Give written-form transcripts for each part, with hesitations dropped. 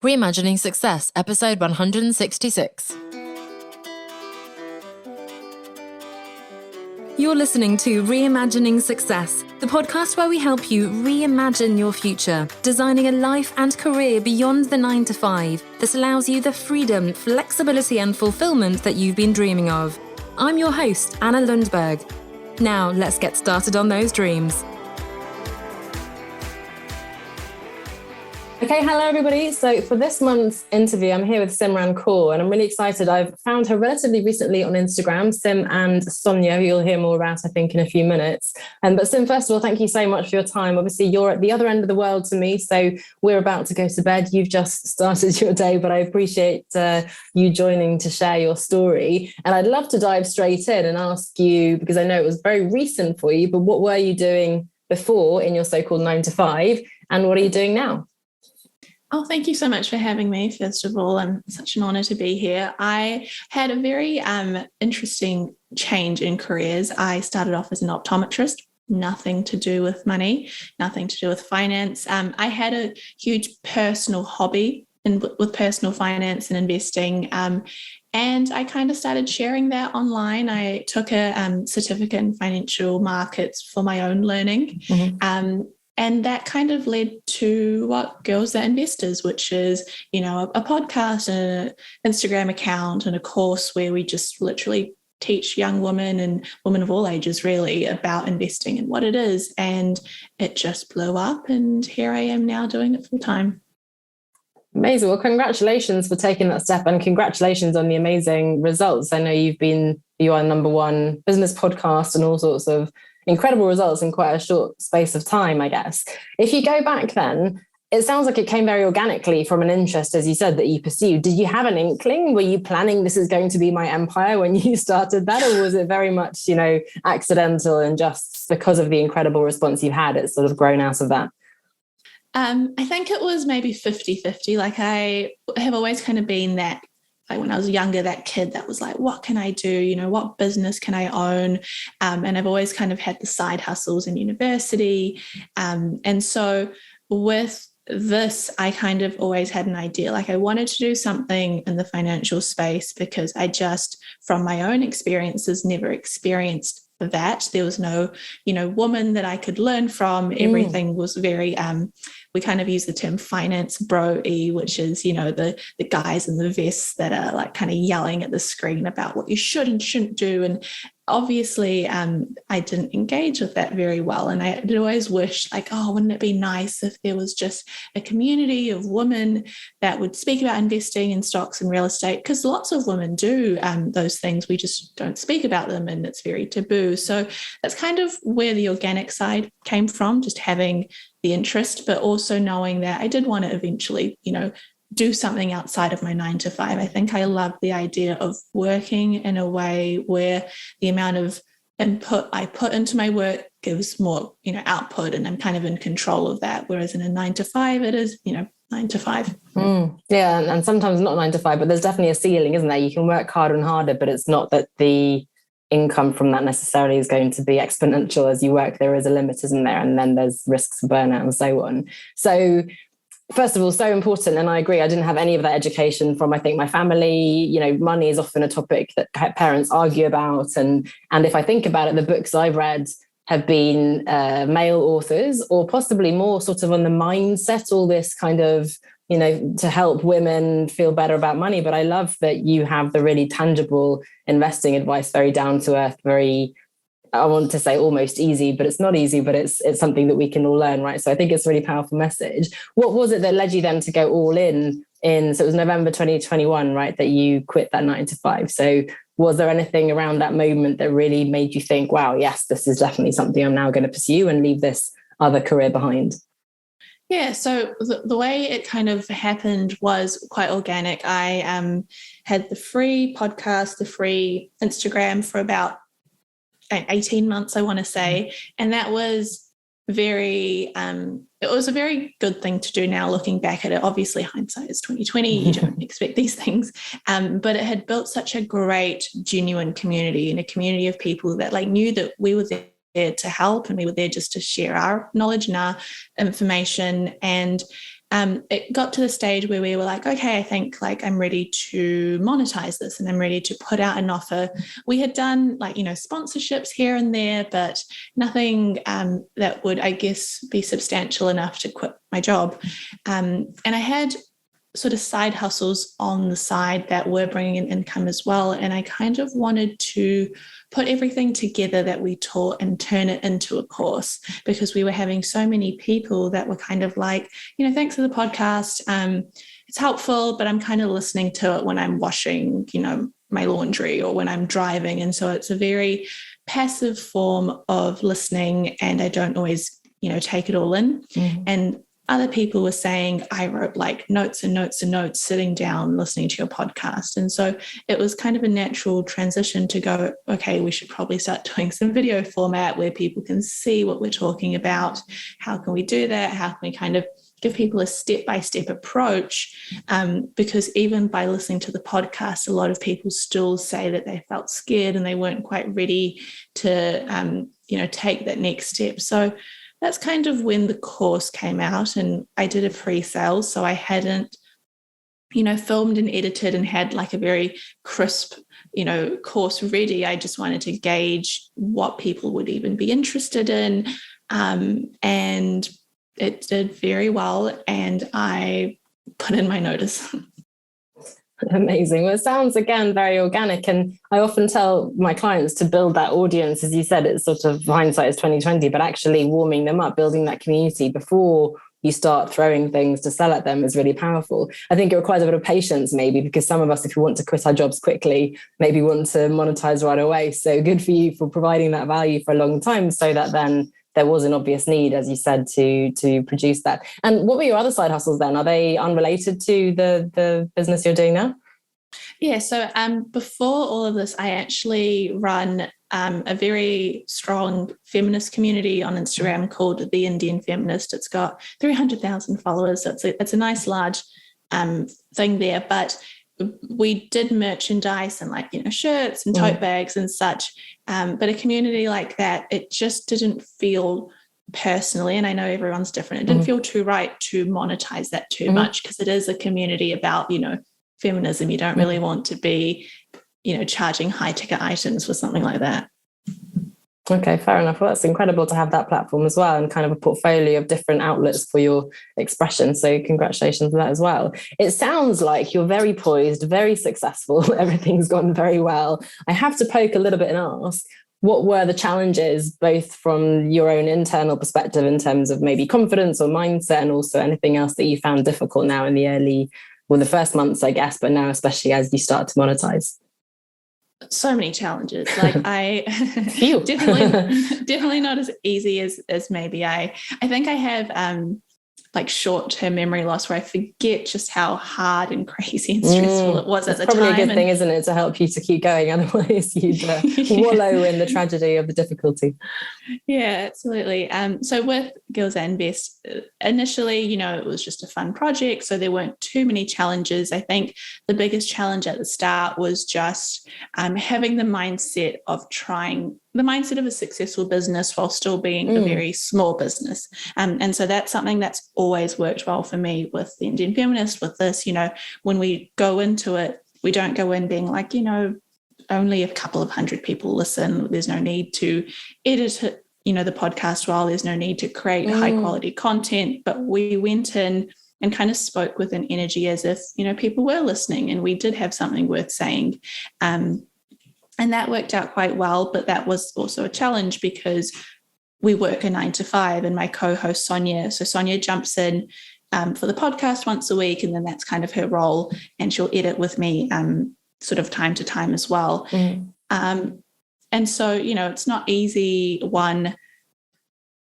Reimagining Success, episode 166. You're listening to Reimagining Success, the podcast where we help you reimagine your future, designing a life and career beyond the 9 to 5 that allows you the freedom, flexibility and fulfillment that you've been dreaming of. I'm your host, Anna Lundberg. Now, let's get started on those dreams. Okay, hello everybody. So for this month's interview, I'm here with Simran Kaur, and I'm really excited. I've found her relatively recently on Instagram, Sim and Sonia, who you'll hear more about, I think, in a few minutes. But Sim, first of all, thank you so much for your time. Obviously, you're at the other end of the world to me, so we're about to go to bed. You've just started your day, but I appreciate you joining to share your story. And I'd love to dive straight in and ask you, because I know it was very recent for you, but what were you doing before in your so-called 9 to 5, and what are you doing now? Oh, thank you so much for having me, first of all. It's such an honour to be here. I had a very interesting change in careers. I started off as an optometrist, nothing to do with money, nothing to do with finance. I had a huge personal hobby with personal finance and investing. And I kind of started sharing that online. I took a certificate in financial markets for my own learning. Mm-hmm. And that kind of led to what Girls That Investors, which is, a podcast, an Instagram account, and a course where we just literally teach young women and women of all ages really about investing and what it is. And it just blew up, and here I am now doing it full time. Amazing. Well, congratulations for taking that step, and congratulations on the amazing results. I know you are number one business podcast and all sorts of incredible results in quite a short space of time, I guess. If you go back then, it sounds like it came very organically from an interest, as you said, that you pursued. Did you have an inkling? Were you planning this is going to be my empire when you started that? Or was it very much, accidental and just because of the incredible response you've had, it's sort of grown out of that? I think it was maybe 50-50. Like I have always kind of been that, like when I was younger, that kid that was like, what can I do? What business can I own? And I've always kind of had the side hustles in university. And so with this, I kind of always had an idea, like I wanted to do something in the financial space because I just, from my own experiences, never experienced that. There was no, woman that I could learn from. Everything was very, we kind of use the term finance bro-y, which is, the guys in the vests that are like kind of yelling at the screen about what you should and shouldn't do. And obviously, I didn't engage with that very well. And I always wished like, oh, wouldn't it be nice if there was just a community of women that would speak about investing in stocks and real estate? Because lots of women do those things. We just don't speak about them, and it's very taboo. So that's kind of where the organic side came from, just having the interest, but also knowing that I did want to eventually, do something outside of my 9 to 5. I think I love the idea of working in a way where the amount of input I put into my work gives more, output, and I'm kind of in control of that. Whereas in a 9 to 5, it is, 9 to 5. Yeah. And sometimes not 9 to 5, but there's definitely a ceiling, isn't there? You can work harder and harder, but it's not that the income from that necessarily is going to be exponential as you work. There is a limit, isn't there? And then there's risks of burnout and so on. So first of all, so important. And I agree, I didn't have any of that education from, I think, my family. Money is often a topic that parents argue about. And if I think about it, the books I've read have been male authors, or possibly more sort of on the mindset, all this kind of, to help women feel better about money. But I love that you have the really tangible investing advice, very down to earth, very, I want to say almost easy, but it's not easy, but it's something that we can all learn, right? So I think it's a really powerful message. What was it that led you then to go all in? So it was November 2021, right, that you quit that 9 to 5. So was there anything around that moment that really made you think, wow, yes, this is definitely something I'm now going to pursue and leave this other career behind? Yeah, so the way it kind of happened was quite organic. I had the free podcast, the free Instagram for about 18 months, I want to say. And that was it was a very good thing to do now, looking back at it. Obviously, hindsight is 2020. You don't expect these things. But it had built such a great, genuine community, and a community of people that knew that we were there to help, and we were there just to share our knowledge and our information. And it got to the stage where we were like, okay, I think like I'm ready to monetize this and I'm ready to put out an offer. We had done like, sponsorships here and there, but nothing that would, I guess, be substantial enough to quit my job. And I had sort of side hustles on the side that were bringing in income as well. And I kind of wanted to put everything together that we taught and turn it into a course, because we were having so many people that were kind of like, thanks for the podcast. It's helpful, but I'm kind of listening to it when I'm washing, my laundry or when I'm driving. And so it's a very passive form of listening, and I don't always, take it all in. Mm-hmm. And other people were saying, I wrote like notes and notes and notes sitting down, listening to your podcast. And so it was kind of a natural transition to go, okay, we should probably start doing some video format where people can see what we're talking about. How can we do that? How can we kind of give people a step-by-step approach? Because even by listening to the podcast, a lot of people still say that they felt scared and they weren't quite ready to, take that next step. So that's kind of when the course came out, and I did a pre-sale. So I hadn't, filmed and edited and had like a very crisp, course ready. I just wanted to gauge what people would even be interested in. And it did very well. And I put in my notice. Amazing. Well, it sounds, again, very organic. And I often tell my clients to build that audience. As you said, it's sort of hindsight is 2020, but actually warming them up, building that community before you start throwing things to sell at them is really powerful. I think it requires a bit of patience, maybe, because some of us, if we want to quit our jobs quickly, maybe want to monetize right away. So good for you for providing that value for a long time, so that then there was an obvious need, as you said, to produce that. And what were your other side hustles then? Are they unrelated to the business you're doing now? Yeah, so before all of this, I actually run a very strong feminist community on Instagram called The Indian Feminist. It's got 300,000 followers. So it's a nice large thing there. But we did merchandise and shirts and tote bags and such. But a community like that, it just didn't feel personally, and I know everyone's different, it didn't feel too right to monetize that too much, because it is a community about, feminism. You don't really want to be, charging high ticket items for something like that. Okay, fair enough. Well, that's incredible to have that platform as well, and kind of a portfolio of different outlets for your expression. So congratulations on that as well. It sounds like you're very poised, very successful. Everything's gone very well. I have to poke a little bit and ask, what were the challenges, both from your own internal perspective in terms of maybe confidence or mindset, and also anything else that you found difficult now in the first months, I guess, but now especially as you start to monetize? So many challenges. I definitely not as easy as maybe I think I have short-term memory loss, where I forget just how hard and crazy and stressful it was at the time. It's probably a good thing, isn't it, to help you to keep going? Otherwise you'd wallow in the tragedy of the difficulty. Yeah, absolutely. So with Girls and Best, initially, it was just a fun project, so there weren't too many challenges. I think the biggest challenge at the start was just having the mindset of a successful business while still being a very small business. And so that's something that's always worked well for me with the Indian Feminist. With this, when we go into it, we don't go in being like, only a couple of hundred people listen. There's no need to edit it, the podcast well. There's no need to create high quality content. But we went in and kind of spoke with an energy as if, people were listening and we did have something worth saying. And that worked out quite well, but that was also a challenge because we work a 9 to 5, and my co-host Sonia jumps in for the podcast once a week, and then that's kind of her role, and she'll edit with me sort of time to time as well. And so, it's not easy, one,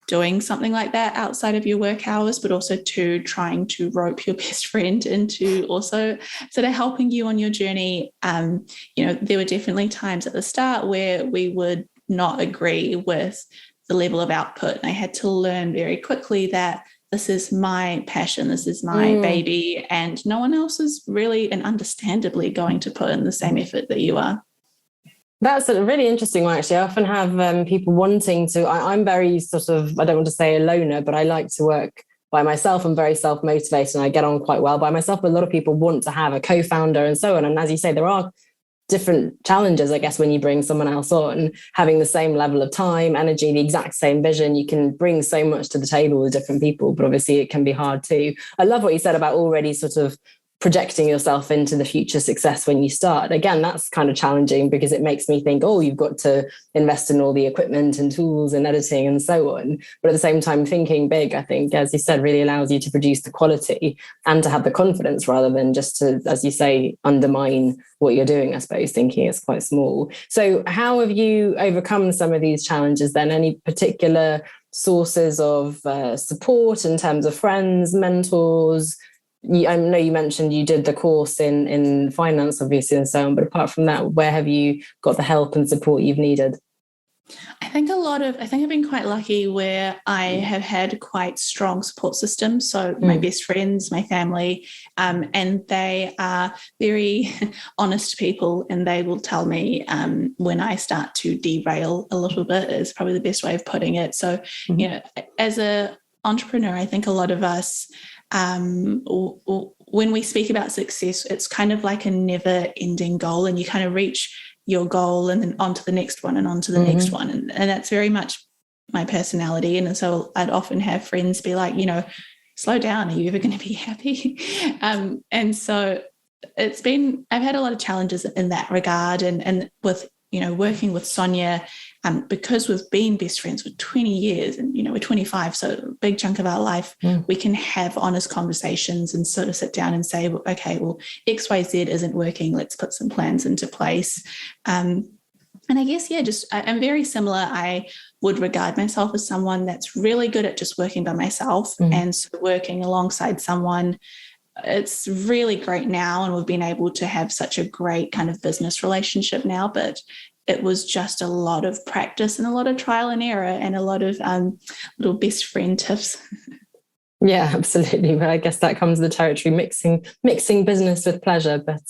doing something like that outside of your work hours, but also two, trying to rope your best friend into also sort of helping you on your journey. There were definitely times at the start where we would not agree with the level of output. And I had to learn very quickly that this is my passion, this is my baby, and no one else is really and understandably going to put in the same effort that you are. That's a really interesting one, actually. I often have people wanting to, I'm very sort of, I don't want to say a loner, but I like to work by myself. I'm very self-motivated and I get on quite well by myself, but a lot of people want to have a co-founder and so on. And as you say, there are different challenges, I guess, when you bring someone else on, having the same level of time, energy, the exact same vision. You can bring so much to the table with different people, but obviously it can be hard too. I love what you said about already sort of projecting yourself into the future success when you start. Again, that's kind of challenging because it makes me think, oh, you've got to invest in all the equipment and tools and editing and so on. But at the same time, thinking big, I think, as you said, really allows you to produce the quality and to have the confidence rather than just to, as you say, undermine what you're doing, I suppose, thinking it's quite small. So how have you overcome some of these challenges then? Any particular sources of support in terms of friends, mentors? I know you mentioned you did the course in finance, obviously, and so on. But apart from that, where have you got the help and support you've needed? I think I've been quite lucky where I have had quite strong support systems. So my best friends, my family, and they are very honest people, and they will tell me when I start to derail a little bit, is probably the best way of putting it. So, you know, as an entrepreneur, I think a lot of us, when we speak about success, it's kind of like a never-ending goal, and you kind of reach your goal and then onto the next one and onto the next one. And that's very much my personality. And so I'd often have friends be like, you know, slow down. Are you ever going to be happy? And so I've had a lot of challenges in that regard. And with, you know, working with Sonia, because we've been best friends for 20 years and, you know, we're 25, so a big chunk of our life, we can have honest conversations and sort of sit down and say, well, okay, well, XYZ isn't working. Let's put some plans into place. And I guess, I'm very similar. I would regard myself as someone that's really good at just working by myself and so working alongside someone. It's really great now, and we've been able to have such a great kind of business relationship now, but it was just a lot of practice and a lot of trial and error and a lot of little best friend tips. Yeah, absolutely. But I guess that comes with the territory, mixing business with pleasure. But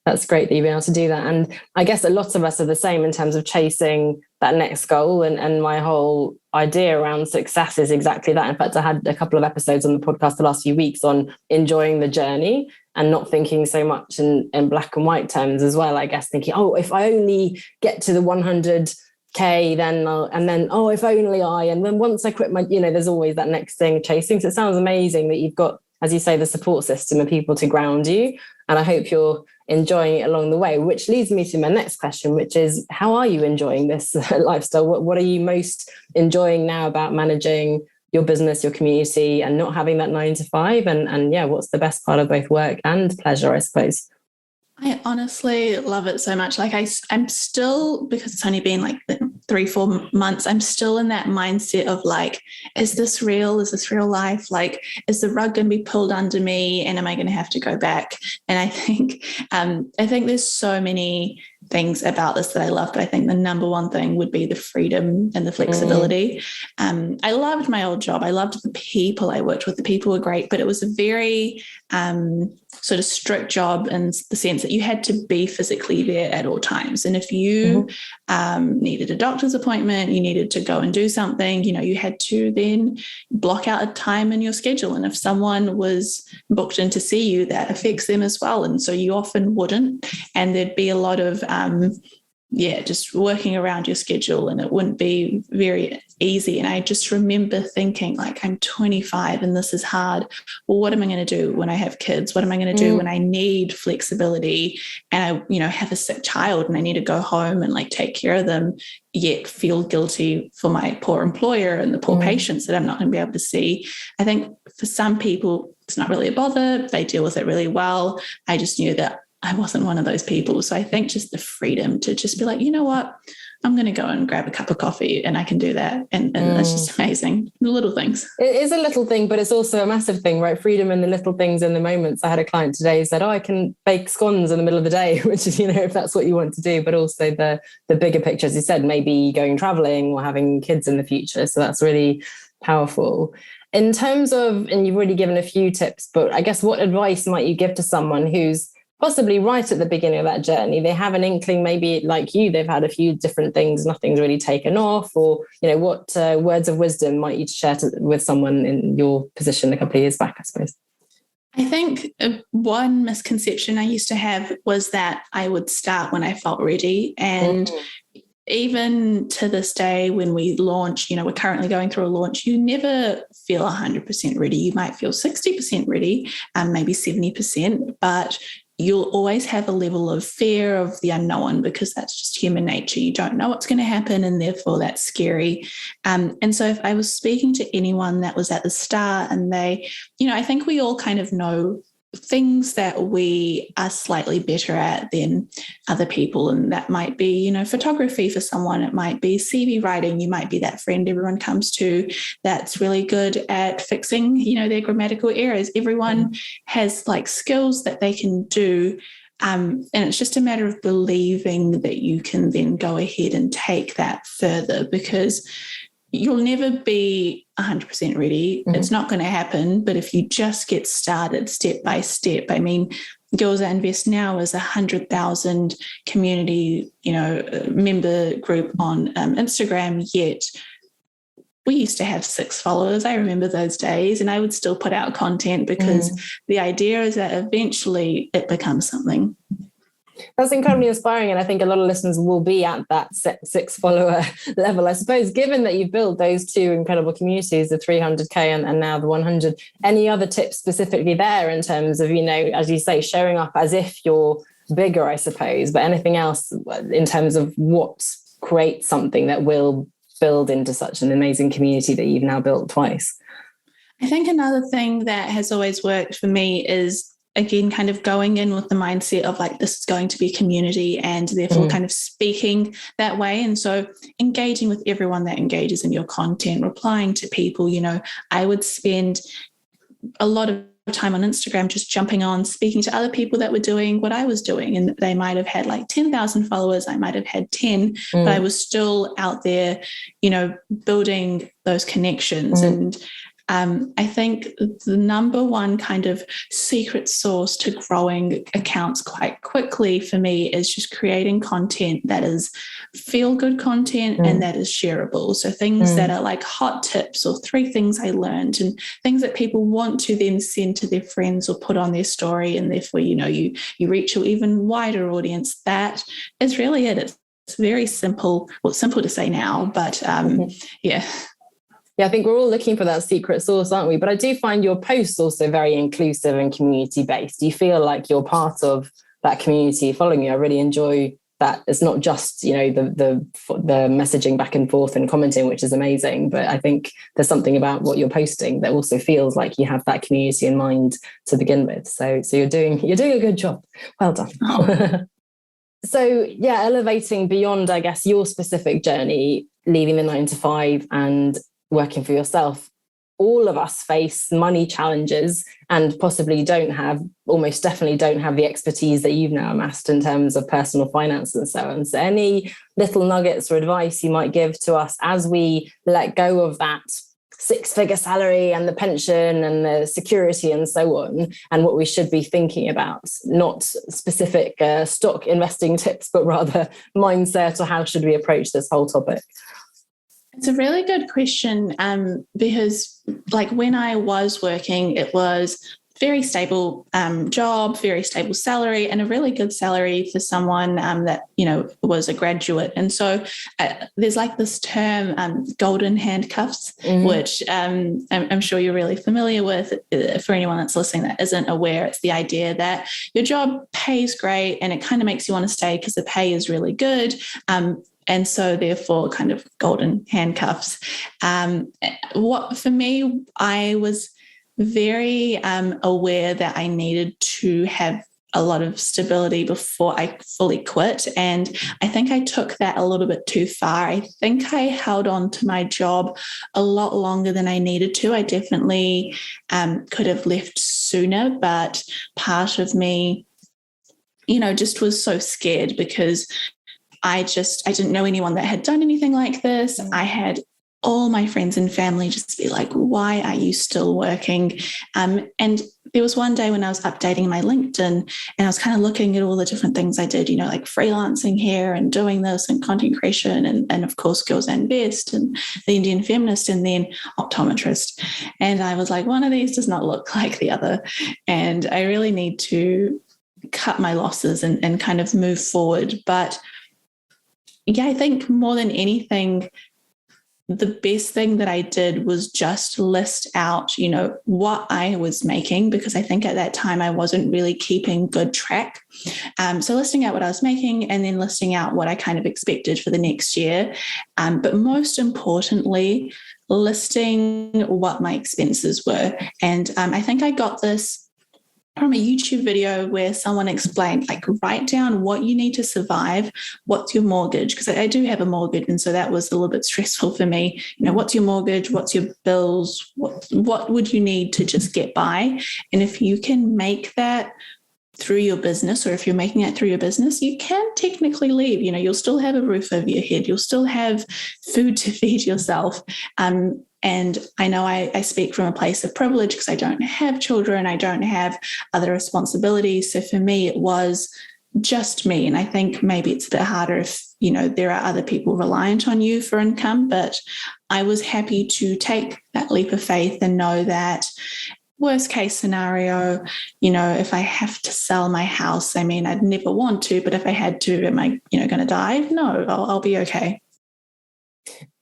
that's great that you've been able to do that. And I guess a lot of us are the same in terms of chasing that next goal. And my whole idea around success is exactly that. In fact, I had a couple of episodes on the podcast the last few weeks on enjoying the journey and not thinking so much in black and white terms as well. I guess thinking, oh, if I only get to the 100K, then if only and then once I quit my, you know, there's always that next thing chasing. So it sounds amazing that you've got, as you say, the support system of people to ground you. And I hope you're enjoying it along the way, which leads me to my next question, which is, how are you enjoying this lifestyle? What are you most enjoying now about managing your business, your community, and not having that 9 to 5? And what's the best part of both work and pleasure, I suppose? I honestly love it so much. Like I'm still, because it's only been like 3-4 months, I'm still in that mindset of like, is this real? Is this real life? Like, is the rug going to be pulled under me? And am I going to have to go back? And I think there's so many things about this that I love, but I think the number one thing would be the freedom and the flexibility. I loved my old job. I loved the people I worked with. The people were great, but it was a very sort of strict job in the sense that you had to be physically there at all times. And if you needed a doctor's appointment, you needed to go and do something, you know, you had to then block out a time in your schedule. And if someone was booked in to see you, that affects them as well. And so you often wouldn't. And there'd be a lot of just working around your schedule, and it wouldn't be very easy. And I just remember thinking, like, I'm 25 and this is hard. Well, what am I going to do when I have kids? What am I going to do when I need flexibility and I, you know, have a sick child and I need to go home and like take care of them, yet feel guilty for my poor employer and the poor patients that I'm not going to be able to see. I think for some people, it's not really a bother. They deal with it really well. I just knew that I wasn't one of those people. So I think just the freedom to just be like, you know what, I'm going to go and grab a cup of coffee and I can do that. And it's just amazing. The little things. It is a little thing, but it's also a massive thing, right? Freedom in the little things in the moments. I had a client today who said, I can bake scones in the middle of the day, which is, you know, if that's what you want to do, but also the bigger picture, as you said, maybe going traveling or having kids in the future. So that's really powerful. In terms of, and you've already given a few tips, but I guess what advice might you give to someone who's possibly right at the beginning of that journey, they have an inkling, maybe like you, they've had a few different things, nothing's really taken off, or, what words of wisdom might you share with someone in your position a couple of years back, I suppose? I think one misconception I used to have was that I would start when I felt ready. And even to this day, when we launch, we're currently going through a launch, you never feel 100% ready. You might feel 60% ready, maybe 70%, but you'll always have a level of fear of the unknown, because that's just human nature. You don't know what's going to happen, and therefore that's scary. And so if I was speaking to anyone that was at the start, and they, I think we all kind of know things that we are slightly better at than other people. And that might be, photography for someone. It might be CV writing. You might be that friend everyone comes to that's really good at fixing, their grammatical errors. Everyone has like skills that they can do. And it's just a matter of believing that you can then go ahead and take that further, because you'll never be 100% ready. It's not going to happen. But if you just get started step by step, I mean, Girls That Invest Now is 100,000 community, member group on Instagram, yet we used to have 6 followers. I remember those days, and I would still put out content because the idea is that eventually it becomes something. That's incredibly inspiring. And I think a lot of listeners will be at that 6 follower level, I suppose, given that you've built those 2 incredible communities, the 300K and now the 100. Any other tips specifically there in terms of, as you say, showing up as if you're bigger, I suppose, but anything else in terms of what creates something that will build into such an amazing community that you've now built twice? I think another thing that has always worked for me is, again, kind of going in with the mindset of like, this is going to be a community, and therefore kind of speaking that way. And so engaging with everyone that engages in your content, replying to people. I would spend a lot of time on Instagram just jumping on, speaking to other people that were doing what I was doing, and they might have had like 10,000 followers, I might have had 10, but I was still out there, building those connections. And I think the number one kind of secret sauce to growing accounts quite quickly for me is just creating content that is feel-good content and that is shareable. So things that are like hot tips or 3 things I learned, and things that people want to then send to their friends or put on their story, and therefore, you reach an even wider audience. That is really it. It's very simple. Well, it's simple to say now, but yeah. Yeah, I think we're all looking for that secret sauce, aren't we? But I do find your posts also very inclusive and community-based. You feel like you're part of that community following you. I really enjoy that. It's not just, the messaging back and forth and commenting, which is amazing. But I think there's something about what you're posting that also feels like you have that community in mind to begin with. So you're doing a good job. Well done. Oh. So yeah, elevating beyond, I guess, your specific journey, leaving the 9 to 5 and working for yourself, all of us face money challenges and possibly almost definitely don't have the expertise that you've now amassed in terms of personal finance and so on. So any little nuggets or advice you might give to us as we let go of that 6-figure salary and the pension and the security and so on, and what we should be thinking about, not specific stock investing tips, but rather mindset, or how should we approach this whole topic? It's a really good question, because like when I was working, it was very stable job, very stable salary, and a really good salary for someone that, was a graduate. And so there's like this term, golden handcuffs, which I'm sure you're really familiar with. For anyone that's listening that isn't aware, it's the idea that your job pays great and it kind of makes you want to stay because the pay is really good. And so therefore kind of golden handcuffs. What for me, I was very aware that I needed to have a lot of stability before I fully quit. And I think I took that a little bit too far. I think I held on to my job a lot longer than I needed to. I definitely could have left sooner, but part of me, just was so scared because I didn't know anyone that had done anything like this. I had all my friends and family just be like, why are you still working? And there was one day when I was updating my LinkedIn and I was kind of looking at all the different things I did, like freelancing here and doing this and content creation and of course, Girls That Invest and the Indian Feminist and then optometrist. And I was like, one of these does not look like the other. And I really need to cut my losses and kind of move forward. But yeah, I think more than anything, the best thing that I did was just list out, what I was making, because I think at that time I wasn't really keeping good track. So listing out what I was making and then listing out what I kind of expected for the next year. But most importantly, listing what my expenses were. And I think I got this from a YouTube video where someone explained, write down what you need to survive, what's your mortgage, because I do have a mortgage, and so that was a little bit stressful for me. What's your mortgage, what's your bills, what would you need to just get by? And if you can make that through your business, or if you're making it through your business, you can technically leave. You'll still have a roof over your head, you'll still have food to feed yourself. And I know I speak from a place of privilege because I don't have children, I don't have other responsibilities. So for me, it was just me. And I think maybe it's a bit harder if, there are other people reliant on you for income, but I was happy to take that leap of faith and know that worst case scenario, if I have to sell my house, I'd never want to, but if I had to, am I, going to die? No, I'll be okay.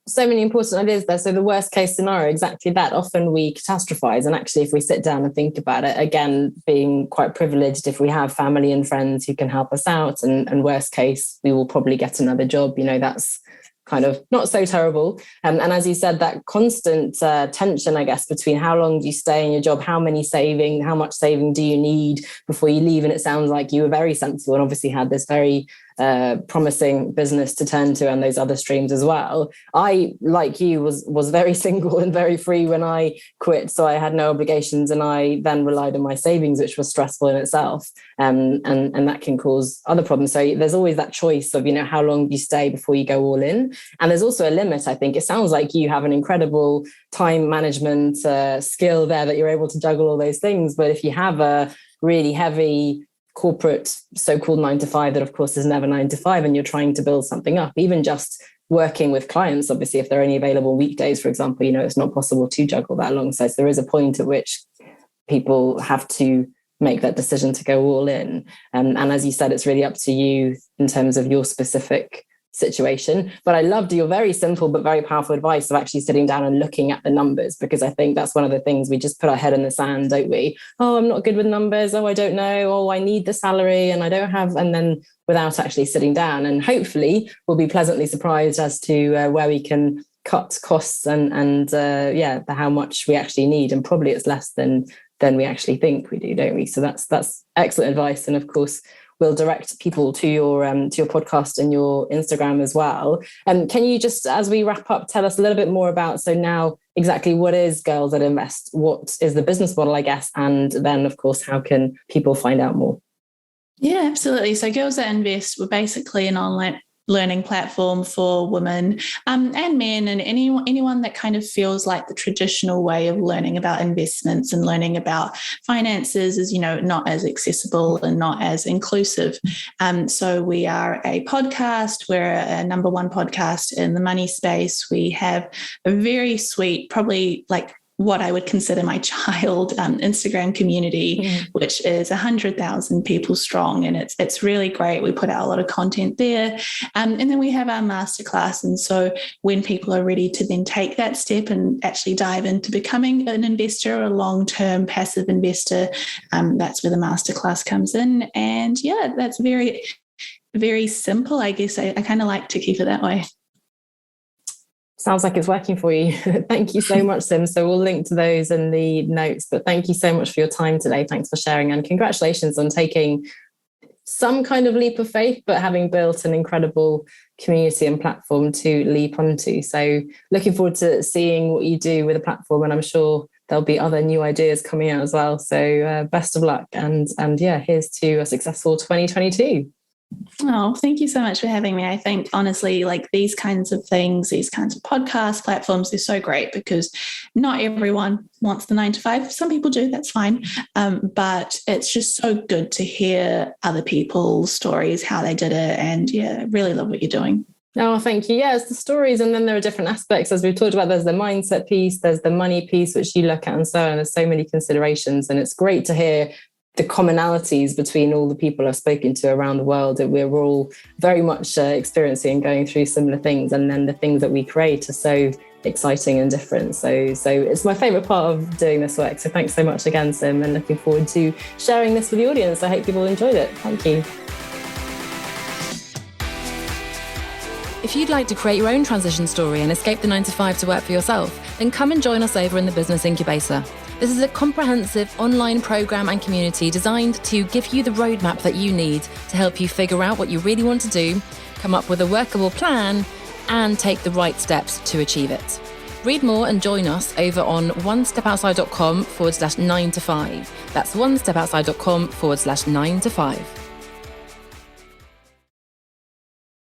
So many important ideas there. So the worst case scenario, exactly that. Often we catastrophize. And actually, if we sit down and think about it, again, being quite privileged, if we have family and friends who can help us out, and worst case, we will probably get another job. That's kind of not so terrible. And as you said, that constant tension, I guess, between how long do you stay in your job, how much saving do you need before you leave? And it sounds like you were very sensible and obviously had this very promising business to turn to and those other streams as well. I, like you, was very single and very free when I quit. So I had no obligations and I then relied on my savings, which was stressful in itself. And that can cause other problems. So there's always that choice of, how long you stay before you go all in. And there's also a limit, I think. It sounds like you have an incredible time management skill there, that you're able to juggle all those things. But if you have a really heavy corporate so-called 9 to 5, that of course is never 9 to 5, and you're trying to build something up, even just working with clients, obviously, if they're only available weekdays, for example, it's not possible to juggle that alongside. So there is a point at which people have to make that decision to go all in. And as you said, it's really up to you in terms of your specific situation. But I loved your very simple but very powerful advice of actually sitting down and looking at the numbers, because I think that's one of the things we just put our head in the sand, don't we? Oh, I'm not good with numbers. Oh, I don't know. Oh, I need the salary and I don't have, and then without actually sitting down, and hopefully we'll be pleasantly surprised as to where we can cut costs and how much we actually need. And probably it's less than we actually think we do, don't we? So that's excellent advice. And of course, we'll direct people to your podcast and your Instagram as well. And can you just, as we wrap up, tell us a little bit more about, so now exactly what is Girls That Invest? What is the business model, I guess? And then, of course, how can people find out more? Yeah, absolutely. So Girls That Invest, we're basically an online learning platform for women and men and anyone that kind of feels like the traditional way of learning about investments and learning about finances is, not as accessible and not as inclusive. So we are a podcast. We're a number one podcast in the money space. We have a very sweet, probably like what I would consider my child Instagram community, which is 100,000 people strong. And it's really great. We put out a lot of content there. And then we have our masterclass. And so when people are ready to then take that step and actually dive into becoming an investor, a long-term passive investor, that's where the masterclass comes in. And yeah, that's very, very simple. I guess I kind of like to keep it that way. Sounds like it's working for you. Thank you so much, Sim. So we'll link to those in the notes. But thank you so much for your time today. Thanks for sharing. And congratulations on taking some kind of leap of faith, but having built an incredible community and platform to leap onto. So looking forward to seeing what you do with the platform. And I'm sure there'll be other new ideas coming out as well. So best of luck. And yeah, here's to a successful 2022. Oh, thank you so much for having me. I think honestly, like these kinds of things, these kinds of podcast platforms, they're so great because not everyone wants the 9 to 5. Some people do, that's fine. But it's just so good to hear other people's stories, how they did it. And yeah, really love what you're doing. Oh, thank you. Yeah, it's the stories. And then there are different aspects. As we've talked about, there's the mindset piece, there's the money piece, which you look at, and so on. There's so many considerations. And it's great to hear the commonalities between all the people I've spoken to around the world, that we're all very much experiencing and going through similar things. And then the things that we create are so exciting and different. So it's my favourite part of doing this work. So thanks so much again, Sim, and looking forward to sharing this with the audience. I hope people enjoyed it. Thank you. If you'd like to create your own transition story and escape the 9 to 5 to work for yourself, then come and join us over in the Business Incubator. This is a comprehensive online program and community designed to give you the roadmap that you need to help you figure out what you really want to do, come up with a workable plan, and take the right steps to achieve it. Read more and join us over on onestepoutside.com/9 to 5. That's onestepoutside.com/9 to 5.